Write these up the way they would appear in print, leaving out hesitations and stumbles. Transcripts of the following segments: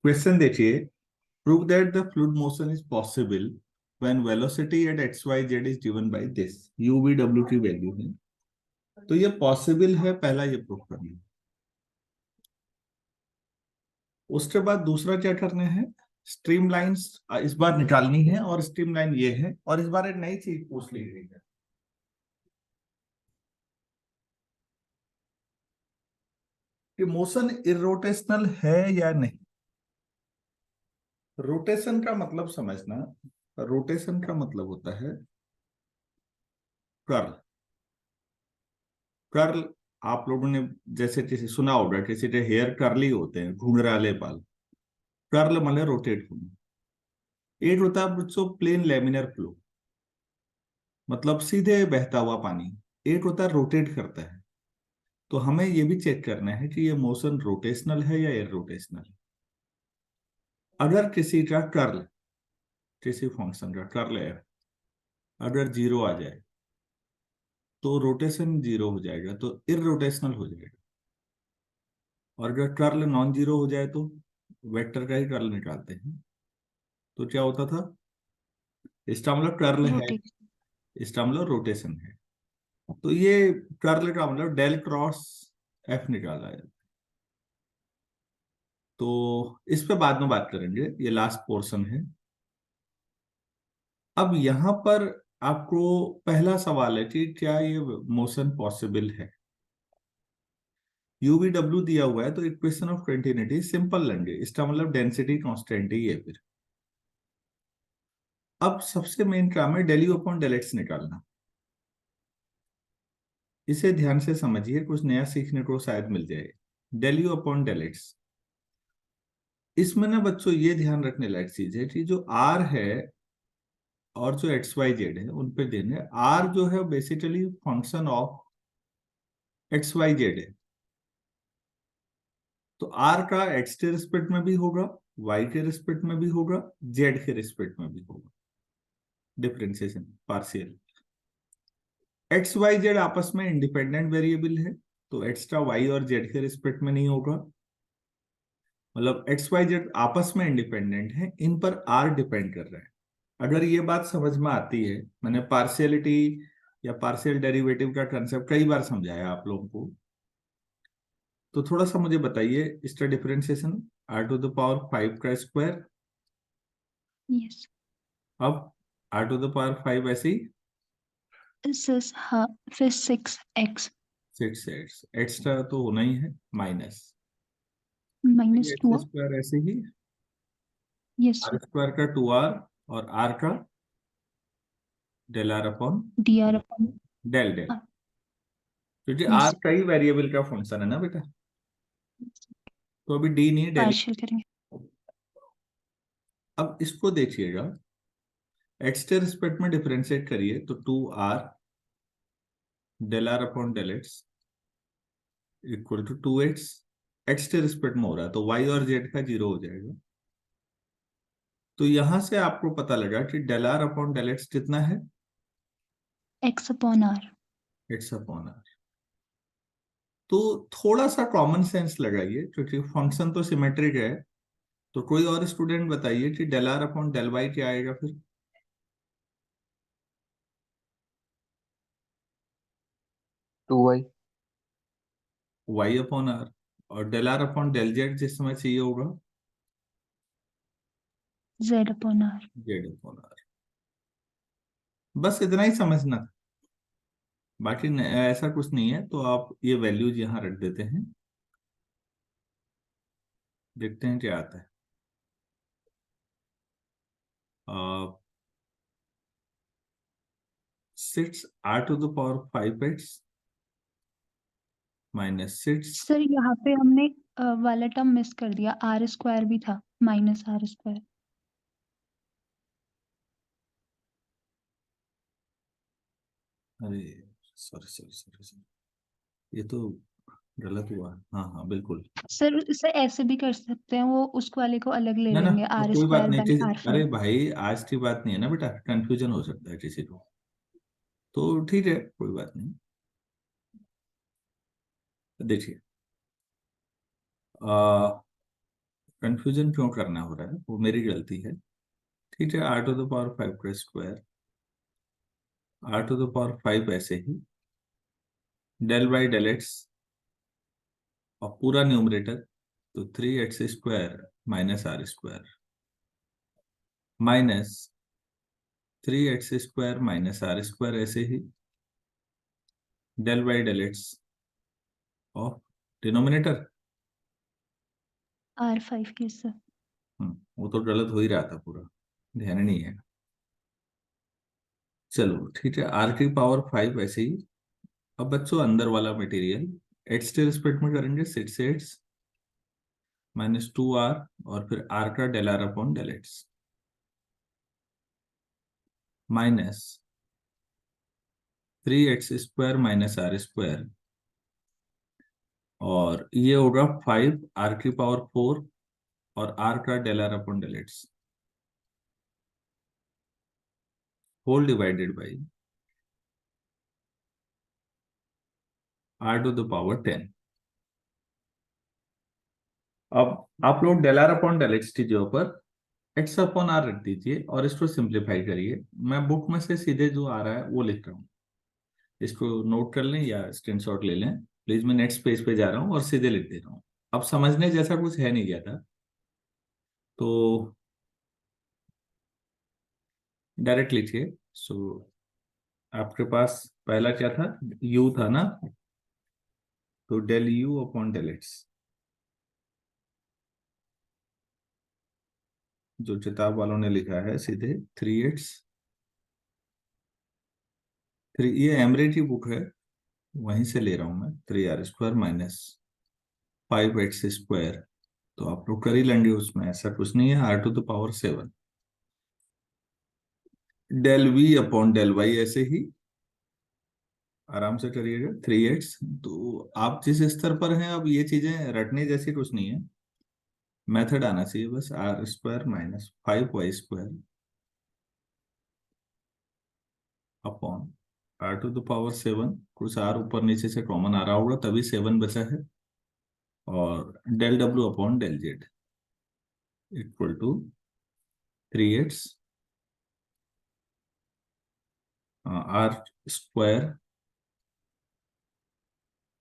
Question देखिए, prove that the fluid motion is possible when velocity at X Y Z is given by this. U V W की value है, तो ये possible है, पहला ये प्रूव करना। उसके बाद दूसरा क्या करना है, स्ट्रीम लाइंस इस बार निकालनी है, और स्ट्रीम लाइन ये है, और इस बार एक नई चीज पूछ ली गई है कि मोशन इरोटेशनल है या नहीं। रोटेशन का मतलब समझना, रोटेशन का मतलब होता है कर्ल। कर्ल आप लोगों ने जैसे किसी सुना होगा, किसी के हेयर कर्ली होते हैं, घुंघराले बाल। कर्ल मतलब रोटेट होना। एक होता है बच्चों प्लेन लेमिनर फ्लो, मतलब सीधे बहता हुआ पानी। एक होता है रोटेट करता है। तो हमें ये भी चेक करना है कि ये मोशन रोटेशनल है या इरोटेशनल। अगर किसी का कर्ल, किसी फंक्शन का कर्ल है, अगर जीरो आ जाए तो रोटेशन जीरो हो जाएगा, तो इरोटेशनल हो जाएगा। और अगर कर्ल नॉन जीरो हो जाए तो वेक्टर का ही कर्ल निकालते हैं, तो क्या होता था, इसका मतलब कर्ल है, रोटेट। इसका मतलब रोटेशन है। तो ये कर्ल का मतलब डेल क्रॉस एफ निकाला है। तो इस पे बाद में बात करेंगे, ये लास्ट पोर्शन है। अब यहां पर आपको पहला सवाल है कि क्या ये मोशन पॉसिबल है। यूवी डब्ल्यू दिया हुआ है, तो इक्वेशन ऑफ कंटिन्यूटी सिंपल लेंगे, इसका मतलब डेंसिटी कांस्टेंट ही है फिर। अब सबसे मेन काम है del you upon del X निकालना। इसे ध्यान से समझिए, कुछ नया सीखने को शायद मिल जाए। Del you upon del X, इसमें ना बच्चों ये ध्यान रखने लायक चीज है कि जो आर है और जो एक्स वाई जेड है उन पे देने, आर जो है basically function of X Y Z है। तो आर का एक्स के रिस्पेक्ट में भी होगा, वाई के रिस्पेक्ट में भी होगा, जेड के रिस्पेक्ट में भी होगा। Differentiation partial. X Y Z आपस में इंडिपेंडेंट वेरिएबल है, तो एक्स का वाई और जेड के रिस्पेक्ट में नहीं होगा। मतलब एक्स वाई जेड आपस में इंडिपेंडेंट है, इन पर आर डिपेंड कर रहा है। अगर ये बात समझ में आती है, मैंने पार्शियलिटी या पार्शियल डेरिवेटिव का कंसेप्ट कई बार समझाया आप लोगों को, तो थोड़ा सा मुझे बताइए इसका differentiation. R to the power 5 का स्क्वायर, यस। अब आर टू द पावर 5 ऐसे ही हाँ, फिर 6x 6x, एक्स्ट्रा तो होना ही है, माइनस -2। एक्स स्क्वायर ऐसे ही, यस आर सर। स्क्वायर का 2r, और आर का del are upon dr upon del del, क्योंकि आर यस। कई वेरिएबल का फंक्शन है ना बेटा, तो अभी डी नहीं है, डेल। पार्शियल करेंगे। अब इसको देखिएगा, एक्स के रिस्पेक्ट में डिफरेंशिएट करिए तो 2r del are upon del X equal to 2x। X के रिस्पेक्ट में हो रहा है तो y और z का जीरो हो जाएगा। तो यहां से आपको पता लगा कि del are upon del X कितना है, x upon r। X upon R. तो थोड़ा सा कॉमन सेंस लगाइए, क्योंकि फंक्शन तो सिमेट्रिक है। तो कोई और स्टूडेंट बताइए कि del are upon del y क्या आएगा फिर। 2y। Y upon r. और del are upon del z जिस समय चाहिए होगा, z अपॉन r। Z upon r. बस इतना ही समझना था, बाकी ऐसा कुछ नहीं है। तो आप ये वैल्यूज यहाँ रख देते हैं, देखते हैं क्या आता है। 6r⁵ -6। सर यहाँ पे हमने वाला टर्म मिस कर दिया, r² भी था, -r²। अरे सॉरी सॉरी सॉरी सॉरी, ये तो गलत हुआ। हाँ हाँ बिल्कुल। सर इसे ऐसे भी कर सकते हैं, वो उस वाले को अलग ले ना ना, लेंगे, तो कोई बात r² नहीं, बाई अरे r5। भाई आज की बात नहीं है ना बेटा, कंफ्यूजन हो सकता है किसी को, तो ठीक है कोई बात नहीं। देखिए कंफ्यूजन क्यों करना हो रहा है, वो मेरी गलती है। ठीक है, r टू द पावर 5 का square, r to the power 5 ऐसे ही, डेल बाई डेल एक्स और पूरा न्यूमरेटर, तो 3x square minus are square minus 3x square minus are square ऐसे ही, del by del x of denominator. R5 के sir. वो तो गलत हो ही रहा था पूरा, ध्यान ही नहीं है। चलो ठीक है, r की पावर 5 ऐसे ही। अब बच्चों अंदर वाला मटेरियल एक्स के रिस्पेक्ट में करेंगे, सिक्स एक्स माइनस 2r और फिर r का del are upon del X minus 3x square minus are square, और ये होगा 5 r की पावर 4 और r का del are upon del X whole divided by r to the power 10। अब आप लोग del are upon del X की जगह पर एक्स अपॉन आर रख दीजिए और इसको सिंप्लीफाई करिए। मैं बुक में से सीधे जो आ रहा है वो लिख रहा हूँ, इसको नोट कर लें या स्क्रीनशॉट ले लें प्लीज। मैं नेक्स्ट पेज पे जा रहा हूँ और सीधे लिख दे रहा हूँ। अब समझने जैसा कुछ है नहीं ज्यादा, तो डायरेक्ट लिखिए। सो आपके पास पहला क्या था, u था ना, तो del u upon del X, जो किताब वालों ने लिखा है सीधे 3x 3, ये एमरे की बुक है वहीं से ले रहा हूं मैं, 3r square minus 5x square. तो आप लोग कर ही लेंगे, उसमें ऐसा कुछ नहीं है, r to the power 7 del v upon del y ऐसे ही आराम से करिएगा 3x। तो आप जिस स्तर पर हैं अब ये चीजें रटने जैसी कुछ नहीं है, मेथड आना चाहिए बस। r square minus 5y square upon r to the power 7, कुछ r ऊपर नीचे से कॉमन आ रहा होगा तभी 7 बचा है, और del w upon del z equal to 3x r square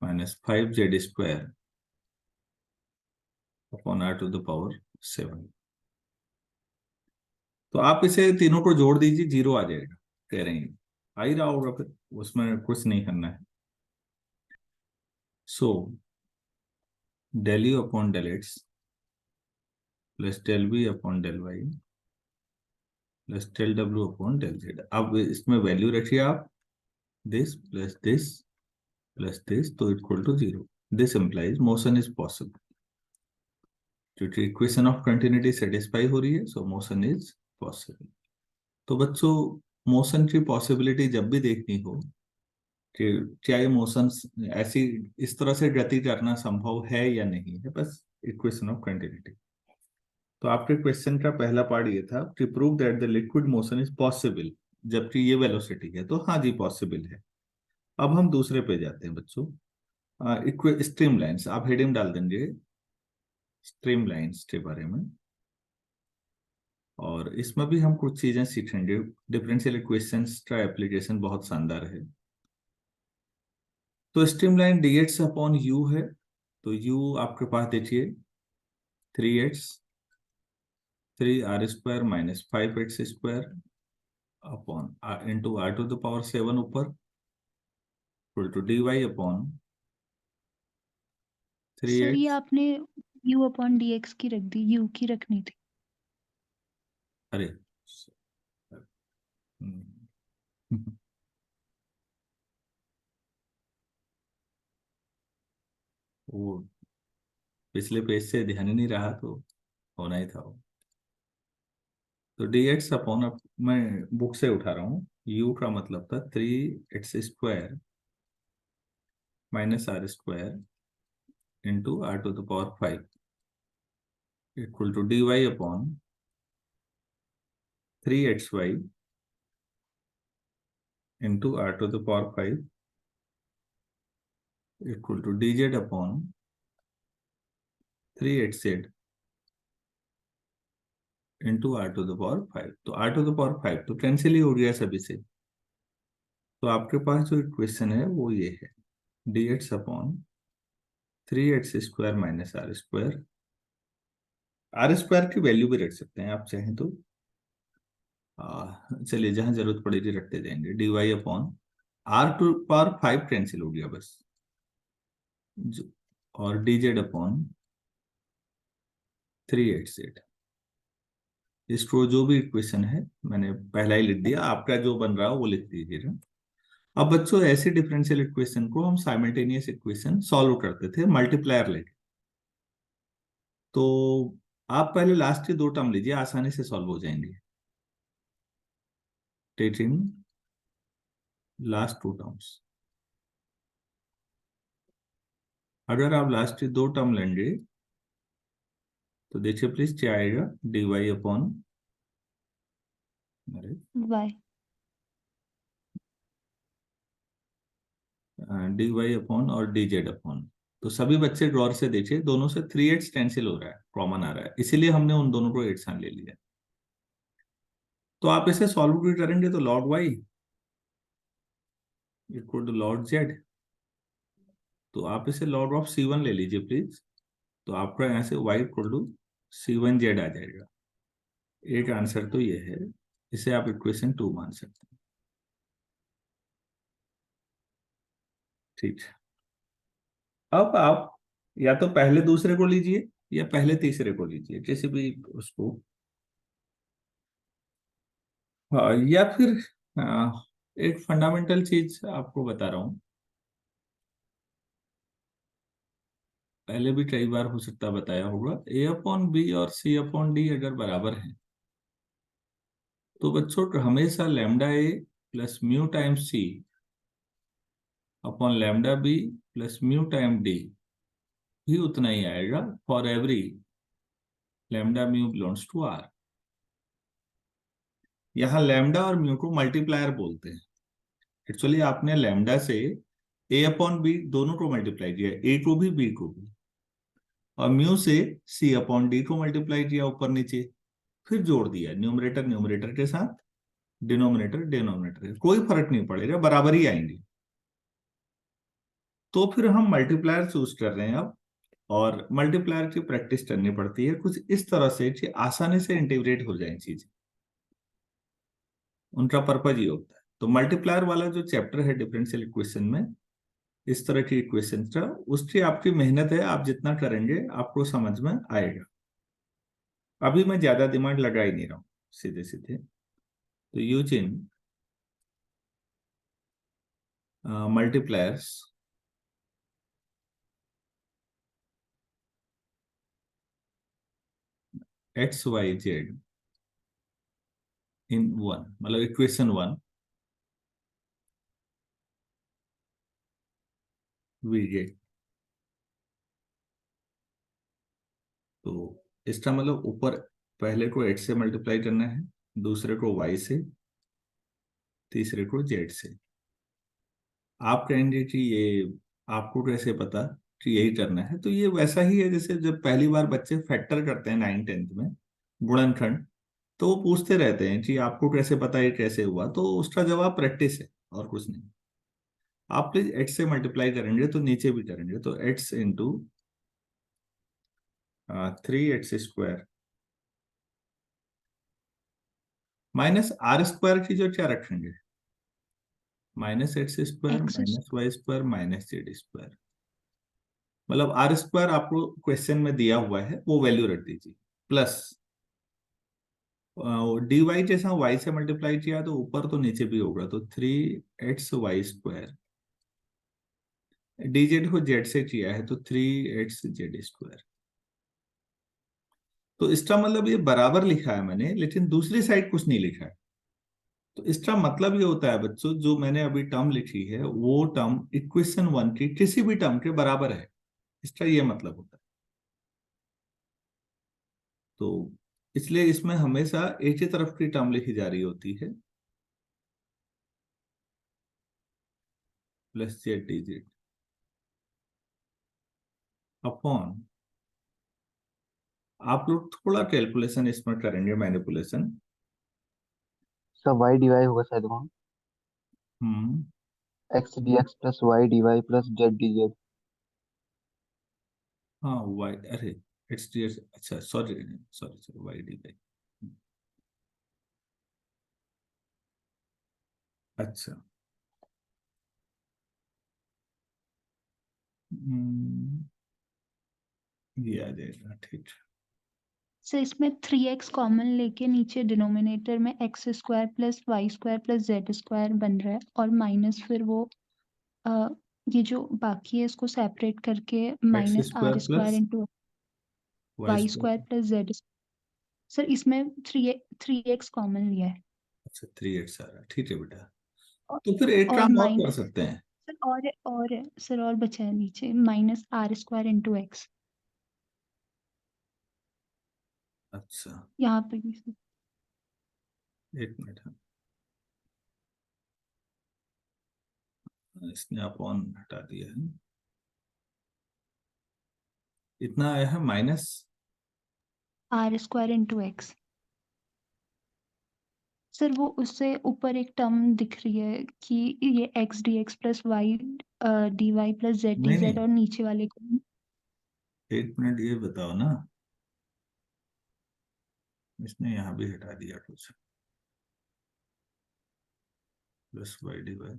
minus 5z square upon r to the power 7। तो आप इसे तीनों को जोड़ दीजिए, जीरो आ जाएगा, कह रहे हैं आ ही रहा होगा, फिर उसमें कुछ नहीं करना है। So del you upon del x plus del b upon del y plus del W upon del z. अब इसमें वैल्यू रखिए आप, this plus this plus this, तो equal to zero. This implies motion is possible, क्योंकि equation of continuity satisfy हो रही है, सो motion is possible. तो बच्चों मोशन की पॉसिबिलिटी जब भी देखनी हो कि क्या ये मोशन ऐसी इस तरह से गति करना संभव है या नहीं है, बस इक्वेशन ऑफ कंटिन्यूटी। तो आपके क्वेश्चन का पहला पार्ट ये था कि prove that the liquid motion is possible, जबकि ये वेलोसिटी है, तो हाँ जी पॉसिबल है। अब हम दूसरे पे जाते हैं बच्चों, स्ट्रीम लाइंस। आप हेडिंग डाल देंगे स्ट्रीम लाइंस के बारे में, और इसमें भी हम कुछ चीजें सीखेंगे। डिफरेंशियल इक्वेशंस का एप्लीकेशन बहुत शानदार है। तो streamline dx upon u है, तो u आपके पास देखिए 3x 3r square minus 5x square upon into r to the power 7 ऊपर equal to dy upon sir ये 3x। आपने u अपॉन dx की रख दी, u की रखनी थी। अरे हम्म, वो पिछले पेज से ध्यान ही नहीं रहा, तो होना ही था वो। तो dx अपॉन, अब मैं बुक से उठा रहा हूँ, u का मतलब था 3x square minus are square into r to the power 5 equal to dy upon 3xy into r to the power 5 equal to dz upon 3xz into r to the power 5। तो are to the power 5 तो cancel ही हो गया सभी से। तो आपके पास जो equation है वो ये है, d x upon 3x² minus are square. R square की वैल्यू भी रख सकते हैं आप चाहें तो। चलिए जहां जरूरत पड़ेगी रखते जाएंगे। D y upon r to power 5 cancel हो गया बस, और डी जेड अपॉन 3x8। इसको जो भी इक्वेशन है मैंने पहला ही लिख दिया, आपका जो बन रहा है वो लिख दीजिएगा। अब बच्चों ऐसे डिफरेंशियल इक्वेशन को हम साइमल्टेनियस इक्वेशन सॉल्व करते थे मल्टीप्लायर लेके। तो आप पहले लास्ट के दो टर्म लीजिए, आसानी से सॉल्व हो जाएंगे। टेकिंग लास्ट टू टर्म्स, अगर आप लास्ट के दो टर्म लेंगे तो देखिए प्लीज क्या आएगा, d y upon y d y upon और डी जेड अपॉन। तो सभी बच्चे गौर से देखिए, दोनों से 3x कैंसिल हो रहा है, कॉमन आ रहा है, इसीलिए हमने उन दोनों को 8 ले लिया। तो आप इसे सॉल्व भी करेंगे तो log y equal to log z. तो आप इसे लॉग ऑफ C1 ले लीजिए प्लीज। तो आपका यहाँ से y इक्वल टू C1Z आ जाएगा। एक आंसर तो ये है, इसे आप इक्वेशन 2 मान सकते हैं। ठीक है, अब आप या तो पहले दूसरे को लीजिए या पहले तीसरे को लीजिए, किसी भी उसको। हाँ, या फिर एक फंडामेंटल चीज आपको बता रहा हूं, पहले भी कई बार हो सकता है बताया होगा। A अपॉन बी और C अपॉन डी अगर बराबर है तो बच्चों हमेशा lambda a plus mu time c upon lambda b plus mu time d भी उतना ही आएगा for every lambda mu belongs to R. यहाँ लैम्डा और म्यू को मल्टीप्लायर बोलते हैं। एक्चुअली आपने लैम्डा से ए अपॉन बी दोनों को मल्टीप्लाई किया, ए को भी बी को भी, और म्यू से सी अपॉन डी को मल्टीप्लाई किया ऊपर नीचे, फिर जोड़ दिया न्यूमरेटर न्यूमरेटर के साथ, डिनोमिनेटर डिनोमिनेटर, कोई फर्क नहीं पड़ेगा, बराबर ही आएंगे। तो फिर हम मल्टीप्लायर चूज कर रहे हैं अब, और मल्टीप्लायर की प्रैक्टिस करनी पड़ती है कुछ इस तरह से कि आसानी से इंटीग्रेट हो जाए चीजें, उनका पर्पज ये होता है। तो मल्टीप्लायर वाला जो चैप्टर है डिफरेंशियल इक्वेशन में, इस तरह की इक्वेशन का, उसकी आपकी मेहनत है, आप जितना करेंगे आपको समझ में आएगा। अभी मैं ज्यादा दिमाग लगा ही नहीं रहा हूं, सीधे सीधे। तो using multipliers x Y z in one, मतलब इक्वेशन 1 वी गेट। तो इसका मतलब ऊपर पहले को x से मल्टीप्लाई करना है, दूसरे को y से, तीसरे को z से। आप कहेंगे कि ये आपको कैसे पता कि यही करना है? तो ये वैसा ही है जैसे जब पहली बार बच्चे फैक्टर करते हैं 9th-10th में, गुणनखंड, तो वो पूछते रहते हैं कि आपको कैसे पता ये कैसे हुआ, तो उसका जवाब प्रैक्टिस है और कुछ नहीं। आप प्लीज x से मल्टीप्लाई करेंगे तो नीचे भी करेंगे, तो x into 3x² minus are square की जो क्या रखेंगे, minus x² x minus y² minus z²। मतलब आर स्क्वायर आपको क्वेश्चन में दिया हुआ है वो वैल्यू रख दीजिए, प्लस डी वाई जैसा y से मल्टीप्लाई किया तो ऊपर तो नीचे भी होगा, तो 3xy²। डी जेड को जेड से किया है तो 3xz²। तो इसका मतलब ये बराबर लिखा है मैंने, लेकिन दूसरी साइड कुछ नहीं लिखा है। तो इसका मतलब ये होता है बच्चों, जो मैंने अभी टर्म लिखी है वो टर्म इक्वेशन 1 की किसी भी टर्म के बराबर है, इसका ये मतलब होता है। तो इसलिए इसमें हमेशा एक ही तरफ की टर्म लिखी जा रही होती है, plus z d z upon आप लोग थोड़ा कैलकुलेशन इसमें करेंगे, मैनिपुलेशन। सर वाई डीवाई होगा शायद वहाँ। हम्म। X d x plus y d y plus z d z. हाँ वाई, अरे एक्स डी एक्स, अच्छा sorry sorry sorry, y d by. अच्छा। हम्म, ये आ जाएगा, ठीक। सर इसमें 3x कॉमन लेके नीचे डिनोमिनेटर में x square plus y square plus z square बन रहा है, और माइनस फिर वो ये जो बाकी है इसको सेपरेट करके x minus square r square plus into y y square. Square plus z. Sir इसमें थ्री एक्स कॉमन लिया है। अच्छा 3x आ रहा है, ठीक है बेटा। और तो फिर एक और काम और कर माइनस, सकते हैं। सर और है, सर और बचा है नीचे minus are square into x, अच्छा यहाँ पे भी सर। एक मिनट, हाँ। इसने अपॉन हटा दिया है, इतना आया है minus. Are square into x. Sir वो उससे ऊपर एक टर्म दिख रही है कि ये x d x plus y d y plus z d नहीं जेड, नहीं, और नीचे वाले को एक मिनट, ये बताओ ना, इसने यहाँ भी हटा दिया कुछ, plus y d y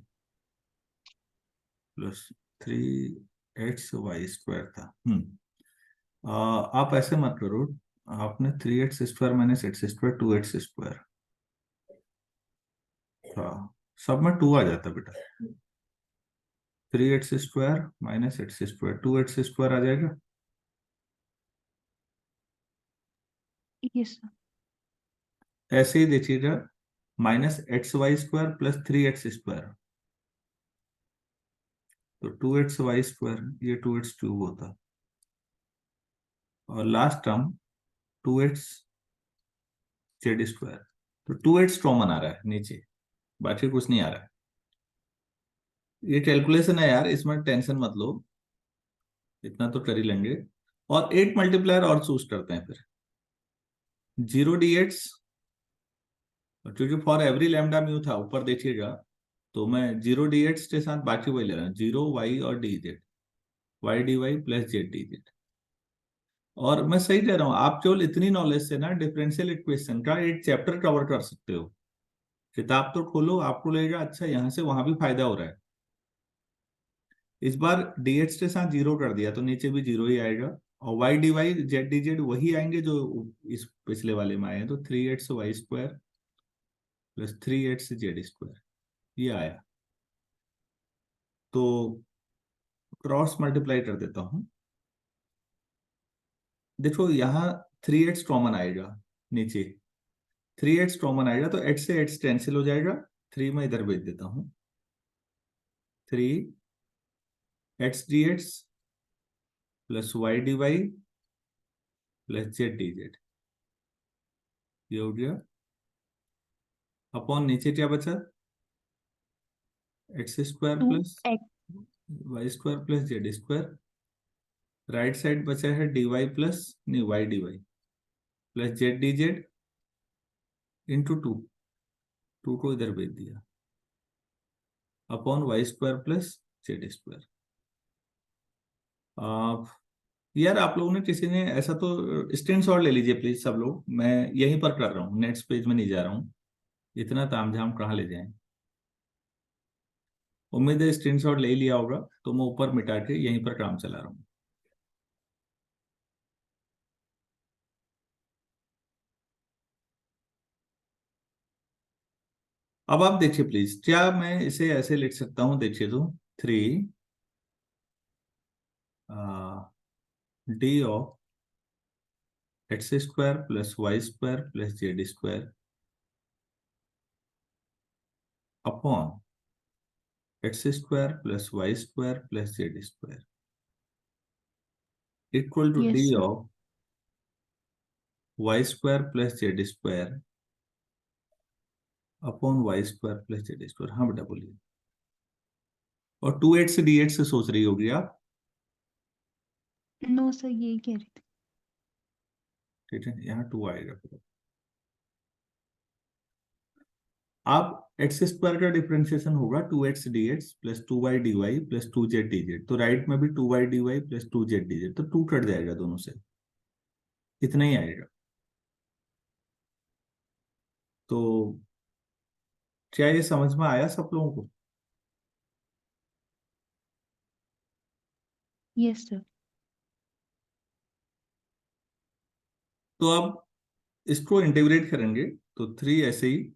plus 3x y square था। आप ऐसे मत करो, आपने 3x square minus x square 2x square, हाँ सब में 2 आ जाता बेटा। 3x square minus x square 2x square आ जाएगा। ये सर। ऐसे ही देखिएगा, minus XY square plus 3x square, तो 2x y स्क्वायर, ये 2x³ होता, और last term 2x z square, तो 2x कॉमन आ रहा है नीचे, बाकी कुछ नहीं आ रहा है। ये कैलकुलेशन है यार, इसमें टेंशन मत लो, इतना तो कर ही लेंगे। और 8 मल्टीप्लायर और चूज करते हैं फिर, 0 dx, क्योंकि फॉर एवरी लैम्डा म्यू था ऊपर देखिएगा, तो मैं 0 dx के साथ बाकी वही ले रहा हूँ, 0 y और dz, y d y plus z d z. और मैं सही कह रहा हूँ, आप केवल इतनी नॉलेज से ना डिफरेंशियल इक्वेशन का एक चैप्टर कवर कर सकते हो। किताब तो खोलो, आपको लगेगा अच्छा यहाँ से वहां भी फायदा हो रहा है। इस बार dx के साथ 0 कर दिया तो नीचे भी 0 ही आएगा, और y d y z d z वही आएंगे जो इस पिछले वाले में आए, तो 3x y square plus 3x z square, ये आया। तो क्रॉस मल्टीप्लाई कर देता हूँ, देखो यहाँ 3x कॉमन आएगा नीचे, 3x कॉमन आएगा तो x से x कैंसिल हो जाएगा, 3 मैं इधर भेज देता हूँ, 3x dx plus y d y plus z d z, ये हो गया। अपॉन नीचे क्या बचा, x² two plus x. y² plus z square, right side बचा है dy प्लस, नहीं y d y plus z d z into 2 को इधर भेज दिया, upon y² plus z square. आप यार, आप लोगों ने किसी ने ऐसा तो स्क्रीनशॉट ले लीजिए प्लीज सब लोग, मैं यहीं पर कर रहा हूँ, नेक्स्ट पेज में नहीं जा रहा हूँ, इतना तामझाम कहाँ ले जाएं। उम्मीद है स्क्रीनशॉट ले लिया होगा, तो मैं ऊपर मिटा के यहीं पर काम चला रहा हूँ। अब आप देखिए प्लीज, क्या मैं इसे ऐसे लिख सकता हूँ, देखिए तो 3d of x² plus y² plus z² upon x² plus y² plus z² equal to yes d sir. Of y² plus z² upon y² plus z²। हाँ बेटा बोलिए। और 2x dx से सोच रही होगी आप। नो सर, यही कह रही थी। ठीक है, यहाँ 2 आएगा। आप एक्स स्क्वायर का डिफरेंशिएशन होगा 2x dx plus 2y dy plus 2z dz, तो राइट में भी 2y dy plus 2z dz, तो 2 कट जाएगा दोनों से, इतना ही आएगा। तो क्या ये समझ में आया सब लोगों को? Yes sir. तो अब इसको इंटीग्रेट करेंगे तो 3 ऐसे ही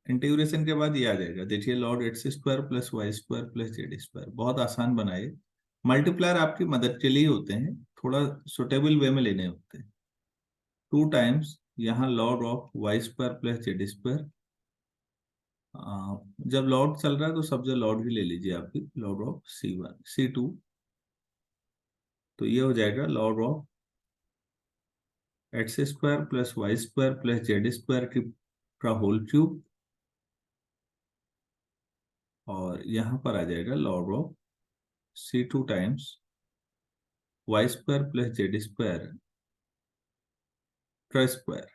इंटीग्रेशन के बाद ये आ जाएगा, देखिए log x square plus y square plus z square. बहुत आसान बनाए। मल्टीप्लायर आपकी मदद के लिए होते हैं, थोड़ा सुटेबल वे में लेने होते हैं। 2 टाइम्स यहाँ log of y square plus z square. जब लॉग चल रहा है तो सब जगह लॉग ही ले लीजिए, आपकी लॉग ऑफ C1 C2, तो ये हो जाएगा log of x square plus y square plus z square का होल क्यूब, और यहाँ पर आ जाएगा log of C2 times y square plus z square का स्क्वायर।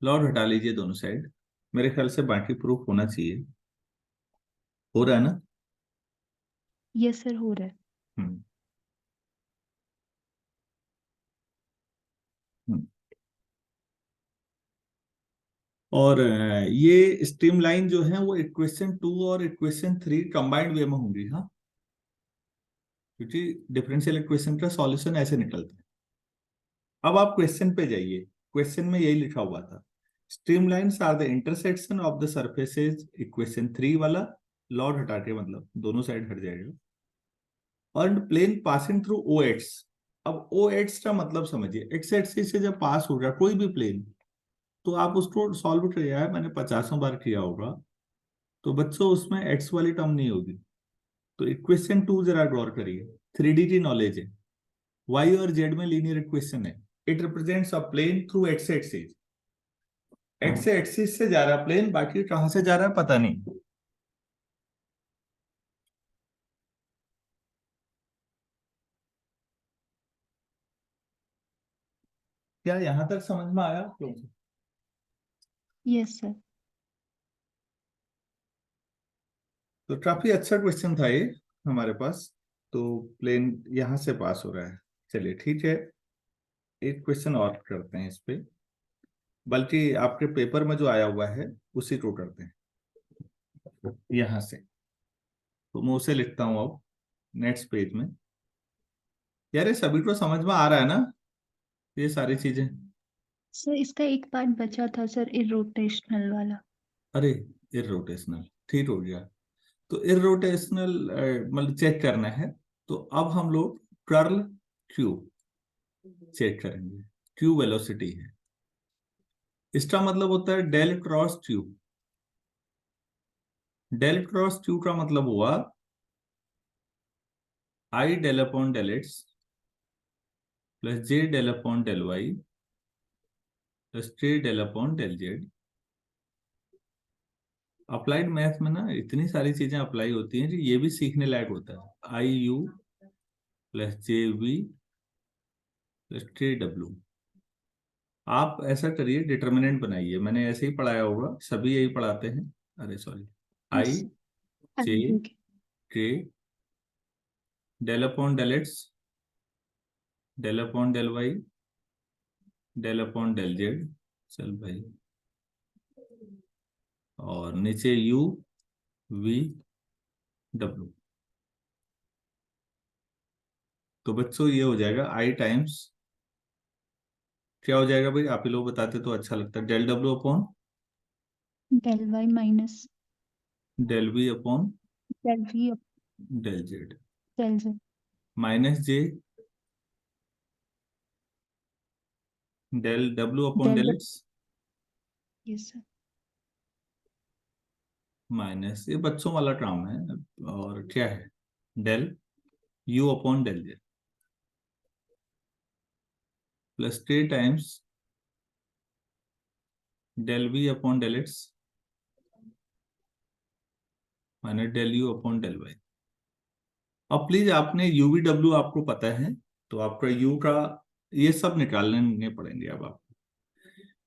लॉग हटा लीजिए दोनों साइड, मेरे ख्याल से बाकी प्रूफ होना चाहिए। हो रहा है ना? यस सर, हो रहा है। हम्म हम्म। और ये स्ट्रीमलाइन जो है वो इक्वेशन 2 और इक्वेशन 3 कंबाइंड वे में होंगी, हाँ, क्योंकि डिफरेंशियल इक्वेशन का सॉल्यूशन ऐसे निकलता है। अब आप क्वेश्चन पे जाइए, क्वेश्चन में यही लिखा हुआ था, streamlines are the intersection of the surfaces, equation 3 वाला लॉग हटा के, मतलब दोनों साइड हट जाएगा, और plane passing through o x. अब ओ एक्स का मतलब समझिए, एक्स एक्सिस से जब पास हो गया कोई भी प्लेन, तो आप उसको सॉल्व किया है, मैंने 50 बार किया होगा, तो बच्चों उसमें एक्स वाली टर्म नहीं होगी। तो इक्वेशन 2 जरा गौर करिए, 3D की नॉलेज है, वाई और जेड में लीनियर इक्वेशन है। It represents a plane through x axis, x axis से जा रहा प्लेन, बाकी कहां से जा रहा है पता नहीं। क्या यहां तक समझ में आया? Yes sir. तो काफी अच्छा क्वेश्चन था ये हमारे पास। तो प्लेन यहां से पास हो रहा है, चलिए ठीक है, एक क्वेश्चन और करते हैं इस पे, बल्कि आपके पेपर में जो आया हुआ है उसी को करते हैं यहां से। तो मैं उसे लिखता हूं अब नेक्स्ट पेज में। यार ये सभी को समझ में आ रहा है ना, ये सारी चीजें? सर इसका एक पार्ट बचा था सर, इरोटेशनल वाला। अरे इरोटेशनल ठीक हो गया। तो इरोटेशनल मतलब चेक करना है, तो अब हम लोग कर्ल क्यू चेक करेंगे। क्यू वेलोसिटी है, इसका मतलब होता है del cross q. Del cross q का मतलब हुआ i del upon del x plus j del upon del y plus k del upon del z. Applied math में ना इतनी सारी चीजें अप्लाई होती हैं कि ये भी सीखने लायक होता है। I u plus j v plus k डब्ल्यू। आप ऐसा करिए, डिटर्मिनेंट बनाइए, मैंने ऐसे ही पढ़ाया होगा, सभी यही पढ़ाते हैं। अरे सॉरी, आई यस। जे ठीक के del upon del x del upon del y del upon del z, चल भाई, और नीचे यू वी डब्ल्यू। तो बच्चों ये हो जाएगा आई टाइम्स, क्या हो जाएगा भाई, आप ही लोग बताते तो अच्छा लगता, डेल डब्ल्यू अपॉन है। Del Y minus del V upon del V del Z del Z. Minus J del W upon del del W. X yes sir. Minus, ये बच्चों वाला काम है, और क्या है, del you upon del Z plus K times del V upon del X minus del you upon del Y. अब please आपने यू वी डब्ल्यू आपको पता है, तो आपका यू का ये सब निकालने पड़ेंगे अब आप।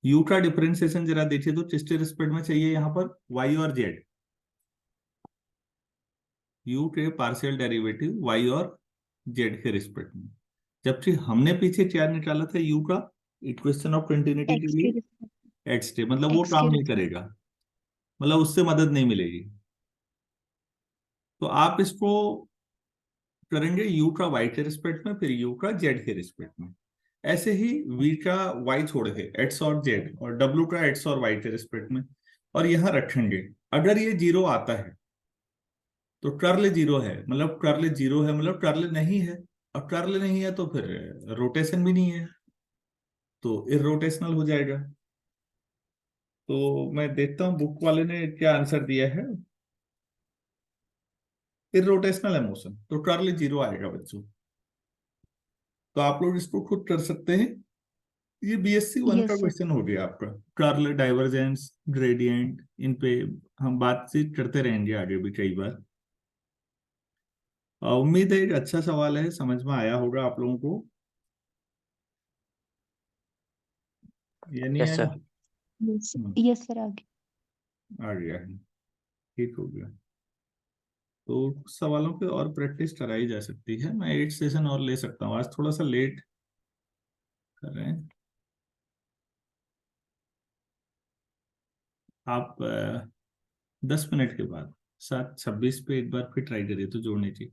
यू का डिफरेंशिएशन जरा देखिए तो किसके रिस्पेक्ट में चाहिए यहाँ पर, वाई और जेड। यू के पार्शियल डेरिवेटिव वाई और जेड के रिस्पेक्ट में, जबकि हमने पीछे क्या निकाला था यू का, इक्वेशन ऑफ कंटिन्यूटी के एक्स के लिए रिस्पेक्ट एक्स के, मतलब वो एक्स काम के नहीं रिस्पेक्ट करेगा, मतलब उससे मदद नहीं मिलेगी। तो आप इसको करेंगे यू का वाई के रिस्पेक्ट में, फिर यू का जेड के रिस्पेक्ट में। ऐसे ही वी का वाई छोड़ के एक्स और जेड, और डब्ल्यू का एक्स और वाई के रिस्पेक्ट में, और यहां रखेंगे। अगर ये जीरो आता है तो कर्ल जीरो है, मतलब कर्ल जीरो है मतलब कर्ल नहीं है, और कर्ल नहीं है तो फिर रोटेशन भी नहीं है, तो इरोटेशनल हो जाएगा। तो मैं देखता हूँ बुक वाले ने क्या आंसर दिया है। इरोटेशनल है मोशन, तो कर्ल जीरो आएगा बच्चों। तो आप लोग इसको खुद कर सकते हैं। ये बीएससी वन का यस सर। क्वेश्चन हो गया आपका। कर्ल, डाइवर्जेंस, ग्रेडियंट, इन पे हम बातचीत करते रहेंगे आगे भी कई बार। उम्मीद है एक अच्छा सवाल है, समझ में आया होगा आप लोगों को। ये नहीं यस आया? सर। यस सर आगे। आ गया है, ठीक हो गया। तो कुछ सवालों पे और प्रैक्टिस कराई जा सकती है, मैं 8 सेशन और ले सकता हूँ, आज थोड़ा सा लेट कर रहे हैं। आप 10 मिनट के बाद 7:26 पे एक बार फिर ट्राई करिए तो जोड़ने की।